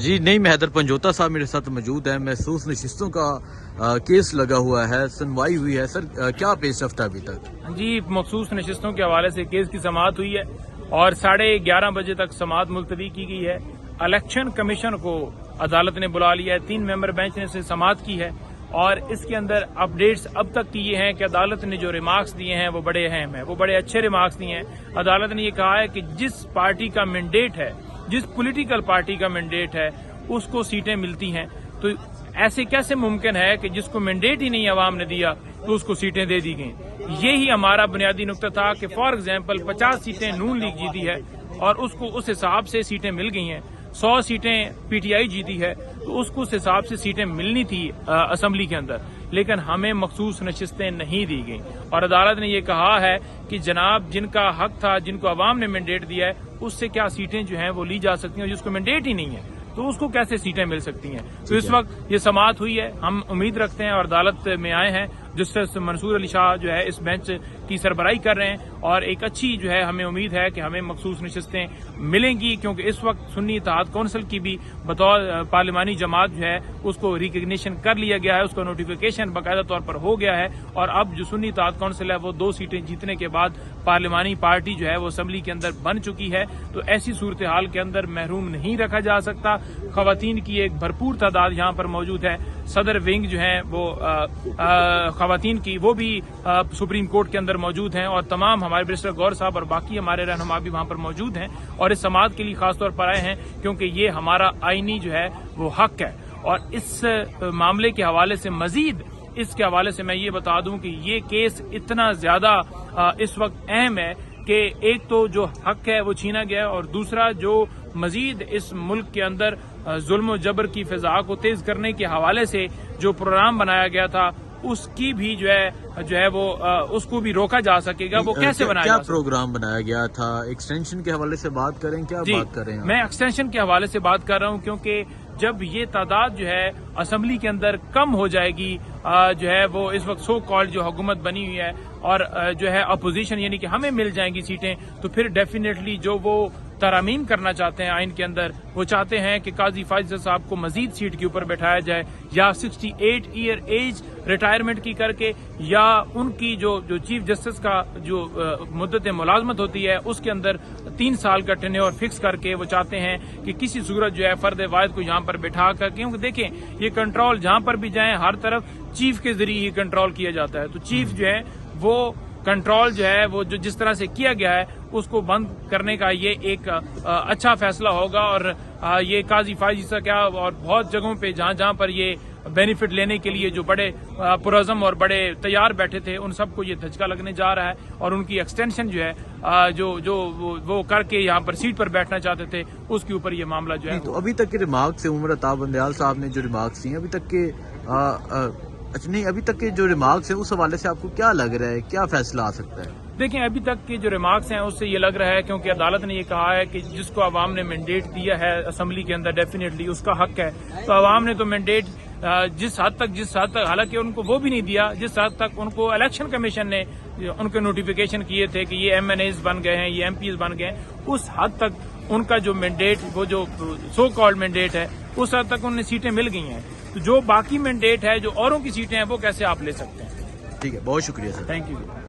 جی نہیں حیدر پنجوتا صاحب میرے ساتھ موجود ہیں. محسوس نشستوں کا کیس لگا ہوا ہے, سنوائی ہوئی ہے. سر کیا پیش رفت ہے ابھی تک؟ جی مخصوص نشستوں کے حوالے سے کیس کی سماعت ہوئی ہے اور 11:30 بجے تک سماعت ملتوی کی گئی ہے. الیکشن کمیشن کو عدالت نے بلا لیا ہے, 3 ممبر بینچ نے سماعت کی ہے اور اس کے اندر اپڈیٹس اب تک کی یہ ہیں کہ عدالت نے جو ریمارکس دیے ہیں وہ بڑے اہم ہیں, وہ بڑے اچھے ریمارکس دیے ہیں. عدالت نے یہ کہا ہے کہ جس پارٹی کا مینڈیٹ ہے, جس پولیٹیکل پارٹی کا مینڈیٹ ہے اس کو سیٹیں ملتی ہیں. تو ایسے کیسے ممکن ہے کہ جس کو مینڈیٹ ہی نہیں عوام نے دیا تو اس کو سیٹیں دے دی گئیں؟ یہی ہمارا بنیادی نقطہ تھا کہ فار ایگزامپل 50 سیٹیں نون لیگ جیتی ہے اور اس کو اس حساب سے سیٹیں مل گئی ہیں. 100 سیٹیں پی ٹی آئی جیتی ہے تو اس کو اس حساب سے سیٹیں ملنی تھی اسمبلی کے اندر, لیکن ہمیں مخصوص نشستیں نہیں دی گئیں. اور عدالت نے یہ کہا ہے کہ جناب جن کا حق تھا, جن کو عوام نے مینڈیٹ دیا ہے, اس سے کیا سیٹیں جو ہیں وہ لی جا سکتی ہیں, جس کو مینڈیٹ ہی نہیں ہے تو اس کو کیسے سیٹیں مل سکتی ہیں. تو اس وقت یہ سماعت ہوئی ہے, ہم امید رکھتے ہیں اور عدالت میں آئے ہیں جسٹس منصور علی شاہ جو ہے اس بینچ کی سربراہی کر رہے ہیں اور ایک اچھی جو ہے ہمیں امید ہے کہ ہمیں مخصوص نشستیں ملیں گی, کیونکہ اس وقت سنی اتحاد کونسل کی بھی بطور پارلیمانی جماعت جو ہے اس کو ریکگنیشن کر لیا گیا ہے, اس کا نوٹیفیکیشن باقاعدہ طور پر ہو گیا ہے اور اب جو سنی اتحاد کونسل ہے وہ 2 سیٹیں جیتنے کے بعد پارلیمانی پارٹی جو ہے وہ اسمبلی کے اندر بن چکی ہے. تو ایسی صورتحال کے اندر محروم نہیں رکھا جا سکتا. خواتین کی ایک بھرپور تعداد یہاں پر موجود ہے. صدر ونگ جو ہیں وہ خواتین کی وہ بھی سپریم کورٹ کے اندر موجود ہیں اور تمام ہمارے بیرسٹر گور صاحب اور باقی ہمارے رہنما بھی وہاں پر موجود ہیں اور اس سماعت کے لیے خاص طور پر آئے ہیں کیونکہ یہ ہمارا آئینی جو ہے وہ حق ہے. اور اس معاملے کے حوالے سے مزید اس کے حوالے سے میں یہ بتا دوں کہ یہ کیس اتنا زیادہ اس وقت اہم ہے کہ ایک تو جو حق ہے وہ چھینا گیا اور دوسرا جو مزید اس ملک کے اندر ظلم و جبر کی فضا کو تیز کرنے کے حوالے سے جو پروگرام بنایا گیا تھا اس کی بھی جو ہے وہ اس کو بھی روکا جا سکے گا. وہ کیسے بنایا گیا؟ کیا پروگرام بنایا گیا تھا؟ ایکسٹینشن کے حوالے سے بات کریں, کیا بات کر رہے ہیں؟ میں ایکسٹینشن کے حوالے سے بات کر رہا ہوں کیونکہ جب یہ تعداد جو ہے اسمبلی کے اندر کم ہو جائے گی, جو ہے وہ اس وقت سو کالڈ جو حکومت بنی ہوئی ہے اور جو ہے اپوزیشن یعنی کہ ہمیں مل جائیں گی سیٹیں, تو پھر ڈیفینیٹلی جو وہ ترامیم کرنا چاہتے ہیں آئین کے اندر, وہ چاہتے ہیں کہ قاضی فائز صاحب کو مزید سیٹ کے اوپر بٹھایا جائے یا 68 ایئر ایج ریٹائرمنٹ کی کر کے, یا ان کی جو چیف جسٹس کا جو مدت ملازمت ہوتی ہے اس کے اندر 3 سال کا ٹینیور فکس کر کے وہ چاہتے ہیں کہ کسی صورت جو ہے فرد واحد کو یہاں پر بٹھا کر, کیونکہ دیکھیں یہ کنٹرول جہاں پر بھی جائیں ہر طرف چیف کے ذریعے ہی کنٹرول کیا جاتا ہے. تو چیف جو ہے وہ کنٹرول جو ہے وہ جو جس طرح سے کیا گیا ہے اس کو بند کرنے کا یہ ایک اچھا فیصلہ ہوگا. اور یہ قاضی فائز کا کیا اور بہت جگہوں پہ جہاں پر یہ بینیفٹ لینے کے لیے جو بڑے پرعزم اور بڑے تیار بیٹھے تھے ان سب کو یہ دھچکا لگنے جا رہا ہے اور ان کی ایکسٹینشن جو ہے جو وہ کر کے یہاں پر سیٹ پر بیٹھنا چاہتے تھے اس کے اوپر یہ معاملہ جو ہے. تو ابھی تک کے ریمارکس عمر عطا بندیال صاحب نے جو ریمارکس دیے ابھی تک کے ابھی تک کے جو ریمارکس ہیں اس حوالے سے آپ کو کیا لگ رہا ہے, کیا فیصلہ آ سکتا ہے؟ دیکھیں ابھی تک کے جو ریمارکس ہیں اس سے یہ لگ رہا ہے کیونکہ عدالت نے یہ کہا ہے کہ جس کو عوام نے مینڈیٹ دیا ہے اسمبلی کے اندر ڈیفینیٹلی اس کا حق ہے. تو عوام نے تو مینڈیٹ جس حد تک حالانکہ ان کو وہ بھی نہیں دیا جس حد تک ان کو الیکشن کمیشن نے ان کے نوٹیفیکیشن کیے تھے کہ یہ MNAs بن گئے ہیں, یہ MPs بن گئے ہیں, اس حد تک ان کا جو مینڈیٹ وہ جو سو کالڈ مینڈیٹ ہے اس حد تک انہیں سیٹیں مل گئی ہیں. تو جو باقی مینڈیٹ ہے جو اوروں کی سیٹیں ہیں وہ کیسے آپ لے سکتے ہیں؟ ٹھیک ہے, بہت شکریہ سر. Thank you.